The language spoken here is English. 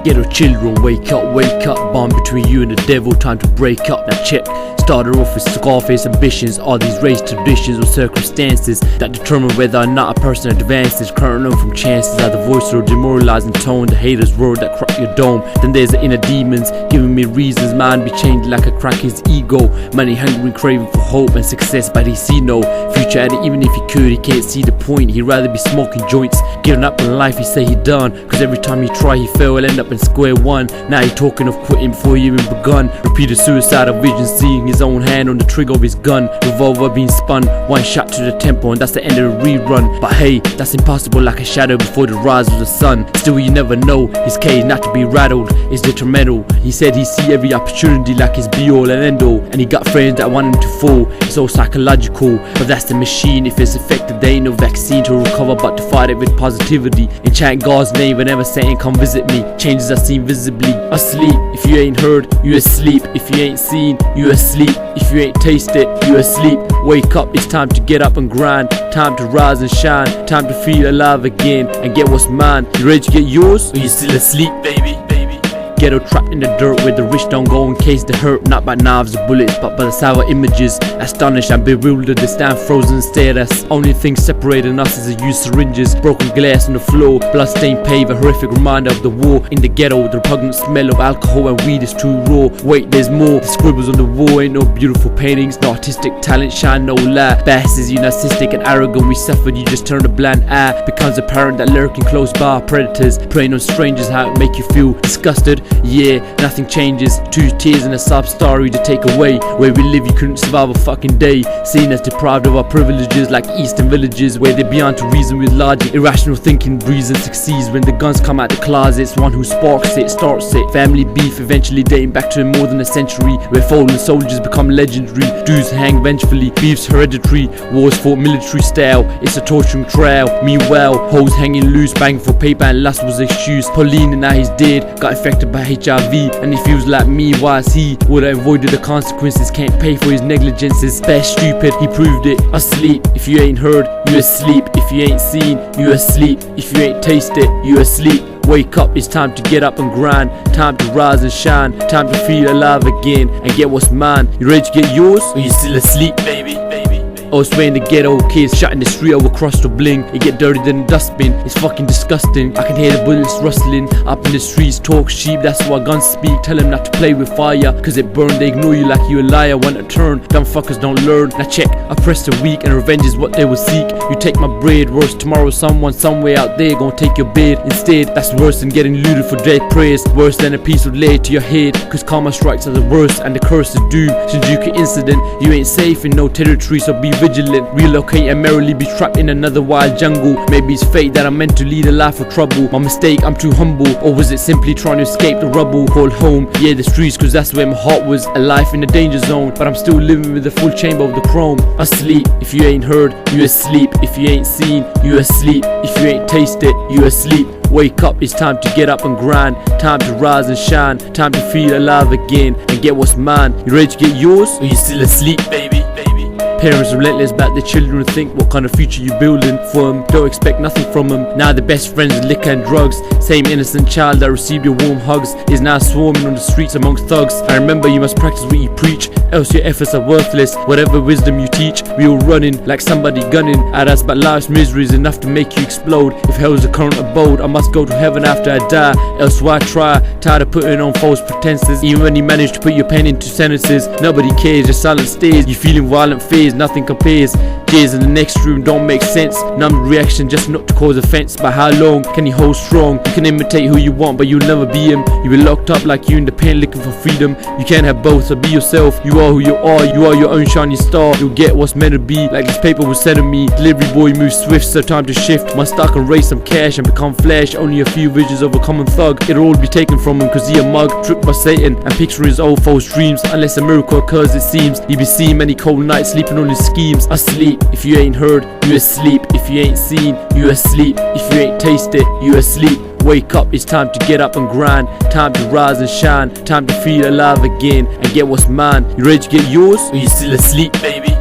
Ghetto children, wake up, bond between you and the devil, time to break up. Now check, started off with Scarface ambitions. Are these race traditions or circumstances that determine whether or not a person advances? Current known from chances are the voice or demoralizing tone, the haters roar that crack your dome. Then there's the inner demons giving me reasons, mind be chained like a crack his ego. Money hungry, craving for hope and success, but he see no future at it. Even if he could, he can't see the point. He'd rather be smoking joints, giving up on life. He say he done, cause every time he try he fail, he'll end up in square one. Now he talking of quitting before he even begun. Repeated suicidal vision, seeing his own hand on the trigger of his gun. Revolver being spun, one shot to the temple, and that's the end of the rerun. But hey, that's impossible, like a shadow before the rise of the sun. Still you never know, his cage not to be rattled is detrimental. He said he see every opportunity like his be all and end all, and he got friends that want him to fall. It's all psychological, but that's the machine. If it's affected, there ain't no vaccine to recover but to fight it with positivity. And chant God's name whenever Satan come visit me. Changes are seen visibly. Asleep, if you ain't heard, you asleep. If you ain't seen, you asleep. If you ain't tasted, you asleep. Wake up, it's time to get up and grind. Time to rise and shine. Time to feel alive again and get what's mine. You ready to get yours? Or you still asleep, baby? Ghetto trapped in the dirt where the rich don't go in case they hurt. Not by knives or bullets but by the sour images. Astonished and bewildered, they stand frozen and stare. That's only thing separating us is the used syringes. Broken glass on the floor, bloodstained pave, a horrific reminder of the war. In the ghetto, the repugnant smell of alcohol and weed is too raw. Wait, there's more. The scribbles on the wall ain't no beautiful paintings. No artistic talent shine, no lie. Bastards, you narcissistic and arrogant. We suffered, you just turn a blind eye. Becomes apparent that lurking close by are predators, preying on strangers. How it make you feel disgusted? Yeah, nothing changes. 2 tears and a sob story to take away. Where we live you couldn't survive a fucking day. Seen as deprived of our privileges like eastern villages, where they're beyond to reason with logic. Irrational thinking breeds and succeeds when the guns come out the closets. One who sparks it, starts it. Family beef eventually dating back to more than a century, where fallen soldiers become legendary. Dudes hang vengefully, beef's hereditary. Wars fought military style, it's a torturing trial. Meanwhile, hoes hanging loose, banging for paper and lust was excuse. Pauline and now he's dead, got infected by HIV, and he feels like me. Why is he? Would have avoided the consequences, can't pay for his negligences. Best stupid, he proved it. Asleep, if you ain't heard, you asleep. If you ain't seen, you asleep. If you ain't tasted, you asleep. Wake up, it's time to get up and grind. Time to rise and shine. Time to feel alive again and get what's mine. You ready to get yours? Or you still asleep, baby? I was in the ghetto, kids shot in the street over across the bling. It get dirtier than a dustbin, it's fucking disgusting. I can hear the bullets rustling up in the streets. Talk sheep, that's why guns speak. Tell them not to play with fire, cause it burn. They ignore you like you a liar. Want to turn, dumb fuckers don't learn. Now check, oppress the weak and revenge is what they will seek. You take my bread, worse tomorrow someone somewhere out there gonna take your bed instead. That's worse than getting looted for dead prayers. Worse than a piece of lead to your head, cause karma strikes are the worst and the curse is doom. Shinjuku incident, you ain't safe in no territory, so be vigilant. Relocate and merrily be trapped in another wild jungle. Maybe it's fate that I'm meant to lead a life of trouble. My mistake, I'm too humble. Or was it simply trying to escape the rubble? Call home, yeah, the streets, cause that's where my heart was. A life in the danger zone, but I'm still living with the full chamber of the chrome. Asleep, if you ain't heard, you asleep. If you ain't seen, you asleep. If you ain't tasted, you asleep. Wake up, it's time to get up and grind. Time to rise and shine. Time to feel alive again and get what's mine. You ready to get yours? Or you still asleep, baby? Parents relentless about their children, think what kind of future you building for them. Don't expect nothing from them. Now the best friends is liquor and drugs. Same innocent child that received your warm hugs is now swarming on the streets amongst thugs. I remember you must practice what you preach, else your efforts are worthless. Whatever wisdom you teach, we all running like somebody gunning at us, but life's misery is enough to make you explode. If hell is the current abode, I must go to heaven after I die. Else why try? Tired of putting on false pretenses. Even when you manage to put your pen into sentences, nobody cares. Your silence stays. You feeling violent fears, nothing compares. Tears in the next room don't make sense. Numb reaction just not to cause offense. But how long can you hold strong? You can imitate who you want, but you'll never be him. You'll be locked up like you in the pen looking for freedom. You can't have both, so be yourself. You are who you are. You are your own shining star. You'll get what's meant to be, like this paper was sent to me. Delivery boy moves swift, so time to shift. Must stock and raise some cash and become flash. Only a few visions of a common thug. It'll all be taken from him cause he a mug, tricked by Satan and picturing his old false dreams. Unless a miracle occurs, it seems. He be seeing many cold nights sleeping on his schemes. Asleep, if you ain't heard, you asleep. If you ain't seen, you asleep. If you ain't tasted, you asleep. Wake up, it's time to get up and grind. Time to rise and shine. Time to feel alive again and get what's mine. You ready to get yours? Or you still asleep, baby?